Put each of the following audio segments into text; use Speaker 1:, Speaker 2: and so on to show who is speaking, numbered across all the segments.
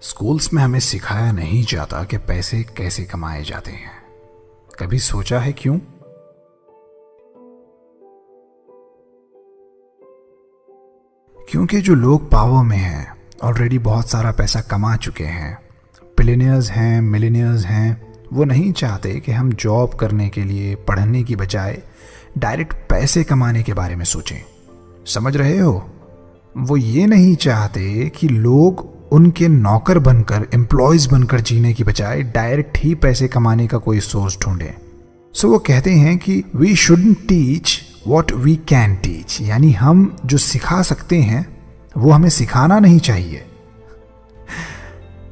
Speaker 1: Schools में हमें सिखाया नहीं जाता कि पैसे कैसे कमाए जाते हैं। कभी सोचा है क्यों? क्योंकि जो लोग पावर में हैं ऑलरेडी बहुत सारा पैसा कमा चुके हैं, बिलियनियर्स हैं, मिलियनियर्स हैं, वो नहीं चाहते कि हम जॉब करने के लिए पढ़ने की बजाय डायरेक्ट पैसे कमाने के बारे में सोचें। समझ रहे हो? वो ये नहीं चाहते कि लोग उनके नौकर बनकर, एम्प्लॉयज बनकर जीने की बजाय डायरेक्ट ही पैसे कमाने का कोई सोर्स ढूंढें। सो वो कहते हैं कि we shouldn't teach what we can teach, यानी हम जो सिखा सकते हैं वो हमें सिखाना नहीं चाहिए।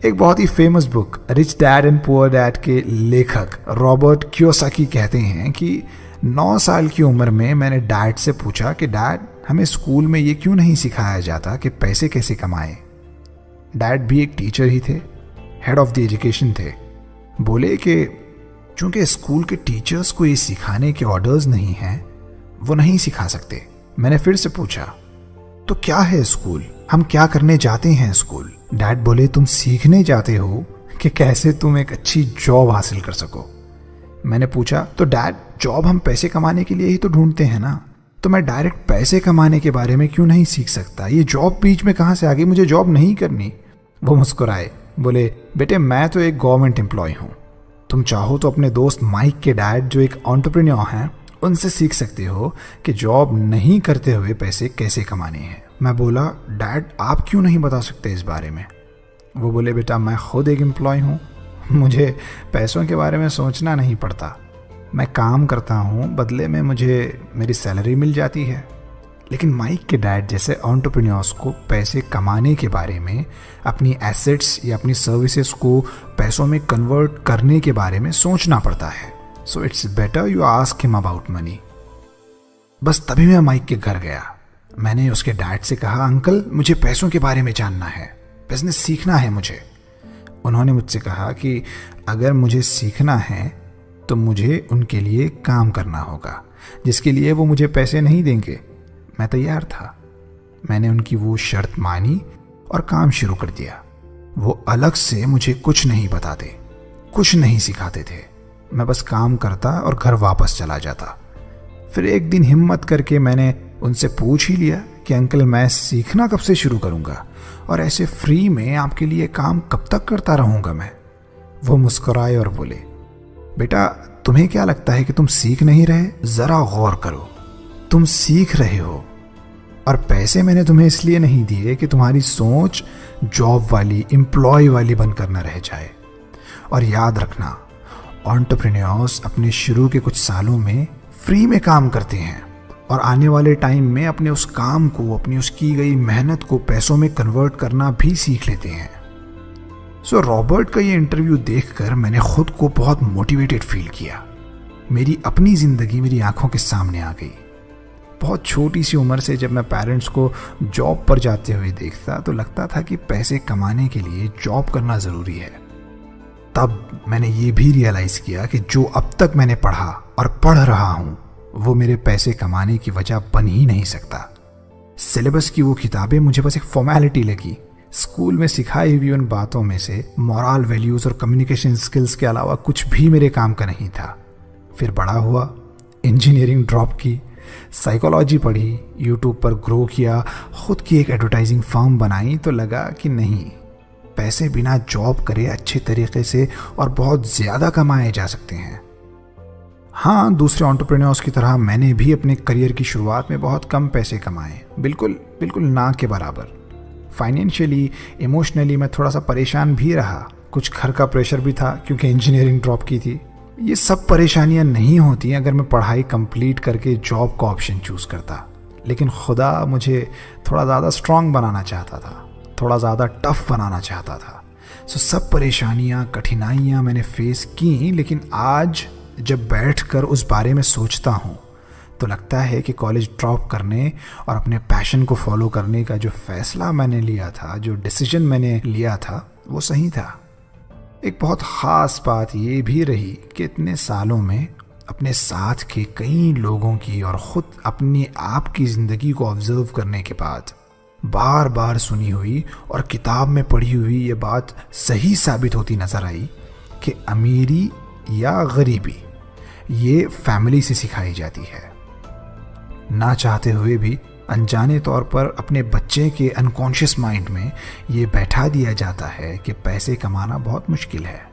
Speaker 1: एक बहुत ही famous book rich dad and poor dad के लेखक रॉबर्ट कियोसाकी कहते हैं कि 9 साल की उम्र में मैंने डैड से पूछा कि डैड, हमें स्कूल में ये क्यों नहीं सिखाया जाता कि पैसे कैसे कमाएं। डैड भी एक टीचर ही थे, हेड ऑफ द एजुकेशन थे। बोले कि चूंकि स्कूल के टीचर्स को ये सिखाने के ऑर्डर्स नहीं हैं, वो नहीं सिखा सकते। मैंने फिर से पूछा, तो क्या है स्कूल? हम क्या करने जाते हैं स्कूल? डैड बोले, तुम सीखने जाते हो कि कैसे तुम एक अच्छी जॉब हासिल कर सको। मैंने पूछा, तो डैड, जॉब हम पैसे कमाने के लिए ही तो ढूंढते हैं ना, तो मैं डायरेक्ट पैसे कमाने के बारे में क्यों नहीं सीख सकता? ये जॉब बीच में कहाँ से आ गई? मुझे जॉब नहीं करनी। वो मुस्कुराए, बोले, बेटे मैं तो एक गवर्नमेंट एम्प्लॉय हूँ। तुम चाहो तो अपने दोस्त माइक के डैड जो एक एंटरप्रेन्योर हैं उनसे सीख सकते हो कि जॉब नहीं करते हुए पैसे कैसे कमाने हैं। मैं बोला, डैड आप क्यों नहीं बता सकते इस बारे में? वो बोले, बेटा मैं खुद एक एम्प्लॉय हूँ, मुझे पैसों के बारे में सोचना नहीं पड़ता। मैं काम करता हूँ, बदले में मुझे मेरी सैलरी मिल जाती है। लेकिन माइक के डैड जैसे एंटरप्रेन्योर्स को पैसे कमाने के बारे में, अपनी एसेट्स या अपनी सर्विसेज को पैसों में कन्वर्ट करने के बारे में सोचना पड़ता है। So it's better you ask him about money. बस तभी मैं माइक के घर गया। मैंने उसके डैड से कहा, अंकल मुझे पैसों के बारे में जानना है, बिजनेस सीखना है मुझे। उन्होंने मुझसे कहा कि अगर मुझे सीखना है तो मुझे उनके लिए काम करना होगा, जिसके लिए वो मुझे पैसे नहीं देंगे। मैं तैयार था। मैंने उनकी वो शर्त मानी और काम शुरू कर दिया। वो अलग से मुझे कुछ नहीं बताते, कुछ नहीं सिखाते थे। मैं बस काम करता और घर वापस चला जाता। फिर एक दिन हिम्मत करके मैंने उनसे पूछ ही लिया कि अंकल मैं सीखना कब से शुरू करूंगा और ऐसे फ्री में आपके लिए काम कब तक करता रहूंगा मैं। वो मुस्कुराए और बोले, बेटा तुम्हें क्या लगता है कि तुम सीख नहीं रहे? जरा गौर करो, तुम सीख रहे हो और पैसे मैंने तुम्हें इसलिए नहीं दिए कि तुम्हारी सोच जॉब वाली, एम्प्लॉय वाली बनकर न रह जाए। और याद रखना, एंटरप्रेन्योर्स अपने शुरू के कुछ सालों में फ्री में काम करते हैं और आने वाले टाइम में अपने उस काम को, अपनी उस की गई मेहनत को पैसों में कन्वर्ट करना भी सीख लेते हैं। सो रॉबर्ट का ये इंटरव्यू देखकर मैंने खुद को बहुत मोटिवेटेड फील किया। मेरी अपनी जिंदगी मेरी आंखों के सामने आ गई। बहुत छोटी सी उम्र से जब मैं पेरेंट्स को जॉब पर जाते हुए देखता तो लगता था कि पैसे कमाने के लिए जॉब करना ज़रूरी है। तब मैंने ये भी रियलाइज़ किया कि जो अब तक मैंने पढ़ा और पढ़ रहा हूँ वो मेरे पैसे कमाने की वजह बन ही नहीं सकता। सिलेबस की वो किताबें मुझे बस एक फॉर्मेलिटी लगी। स्कूल में सिखाई हुई उन बातों में से मॉरल वैल्यूज़ और कम्युनिकेशन स्किल्स के अलावा कुछ भी मेरे काम का नहीं था। फिर बड़ा हुआ, इंजीनियरिंग ड्रॉप की, साइकोलॉजी पढ़ी, यूट्यूब पर ग्रो किया, खुद की एक एडवर्टाइजिंग फर्म बनाई तो लगा कि नहीं, पैसे बिना जॉब करे अच्छे तरीके से और बहुत ज़्यादा कमाए जा सकते हैं। हाँ, दूसरे एंटरप्रेन्योर्स की तरह मैंने भी अपने करियर की शुरुआत में बहुत कम पैसे कमाए, बिल्कुल ना के बराबर। फाइनेंशियली, इमोशनली मैं थोड़ा सा परेशान भी रहा। कुछ घर का प्रेशर भी था क्योंकि इंजीनियरिंग ड्रॉप की थी। ये सब परेशानियां नहीं होती अगर मैं पढ़ाई कंप्लीट करके जॉब का ऑप्शन चूज़ करता। लेकिन खुदा मुझे थोड़ा ज़्यादा स्ट्रांग बनाना चाहता था, थोड़ा ज़्यादा टफ बनाना चाहता था। सो सब परेशानियां, कठिनाइयां मैंने फेस की। लेकिन आज जब बैठकर उस बारे में सोचता हूँ तो लगता है कि कॉलेज ड्रॉप करने और अपने पैशन को फॉलो करने का जो फैसला मैंने लिया था, जो डिसीजन मैंने लिया था, वो सही था। एक बहुत ख़ास बात ये भी रही कि इतने सालों में अपने साथ के कई लोगों की और ख़ुद अपने आप की ज़िंदगी को ऑब्ज़र्व करने के बाद बार बार सुनी हुई और किताब में पढ़ी हुई ये बात सही साबित होती नज़र आई कि अमीरी या गरीबी ये फैमिली से सिखाई जाती है। ना चाहते हुए भी अनजाने तौर पर अपने बच्चे के अनकॉन्शियस माइंड में ये बैठा दिया जाता है कि पैसे कमाना बहुत मुश्किल है।